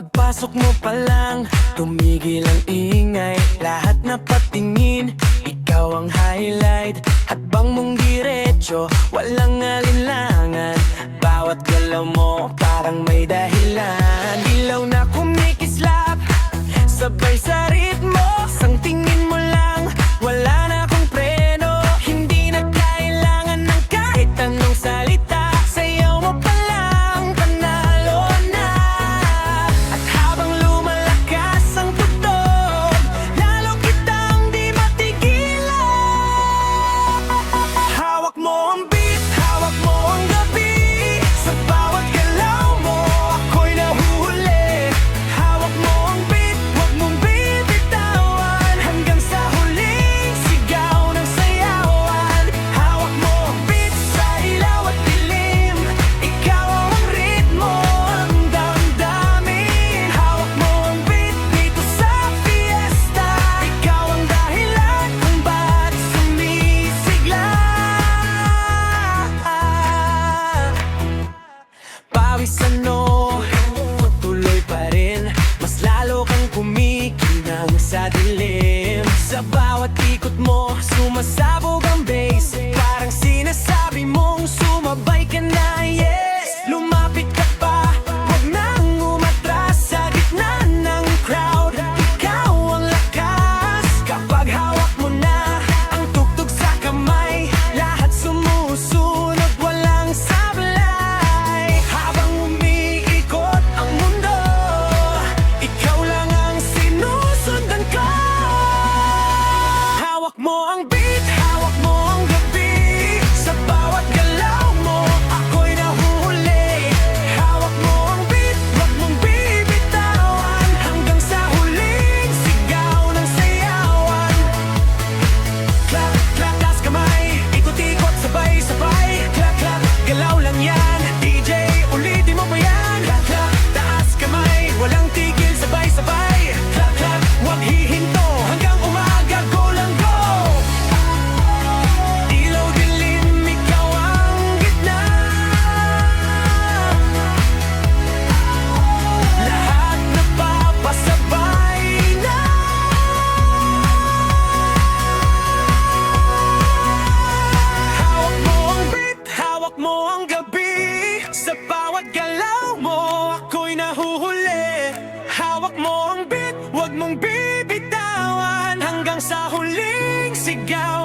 Pagpasok mo pa lang, tumigil ang ingay. Lahat na patingin, ikaw ang highlight. Hakbang mong diretso, walang alinlangan. Bawat galaw mo, parang may dahilan. Ilaw na kumikislap, sabay sa ritmo. Sang tingin mo lang, wala na akong preno. Hindi na kailangan ng kahit anong salita. Sayaw mo pa lang, panalo na. At habang lumalakas ang tugtog, lalo kitang di matigilan. Hawak mo ang beat, hawak mo ang gabi. Sa bawat galaw mo, ako'y nahuhuli. Hawak mo ang beat, huwag mong bibitawan. Hanggang sa huling sigaw ng sayawan. Hawak mo ang beat sa ilaw at dilim. Ikaw ang ritmo, ang damdamin. Hawak mo ang beat dito sa fiesta. Ikaw ang dahilan kung ba't sumisigla. Pawis tuloy pa rin. Mas lalo kang kumikinang sa dilim. Sa bawat ikot mo, sumasabog ang bass. Parang sinasabi mong sumabay ka na, yes. Lumapit ka pa, huwag nang umatras. Sa gitna ng crowd, ikaw ang lakas. Kapag hawak mo na ang tugtog sa kamay, lahat sumusunod, walang sablay. Habang umiikot ang mundo, ikaw lang ang sinusundan ko. Hawak mo ang beat, hawak mo ang gabi. Sa bawat galaw mo, ako'y nahuhuli. Hawak mo ang beat, huwag mong bibitawan. Hanggang sa huling sigaw ng sayawan. Clap, clap, taas kamay, ikot-ikot, sabay-sabay. Clap, clap, galaw lang yan. DJ, ulitin mo pa yan. Clap, clap, taas kamay, walang tigil, sabay-sabay. Clap, clap, huwag hihinto, hanggang umaga, go lang go. Ilaw, dilim, ikaw ang gitna. Lahat napapasabay na. Hawak mo ang beat, hawak mo ang gabi. Sa bawat galaw mo, ako'y nahuhuli. Hawak mo ang beat, huwag mong bibitawan. Hanggang sa huling sigaw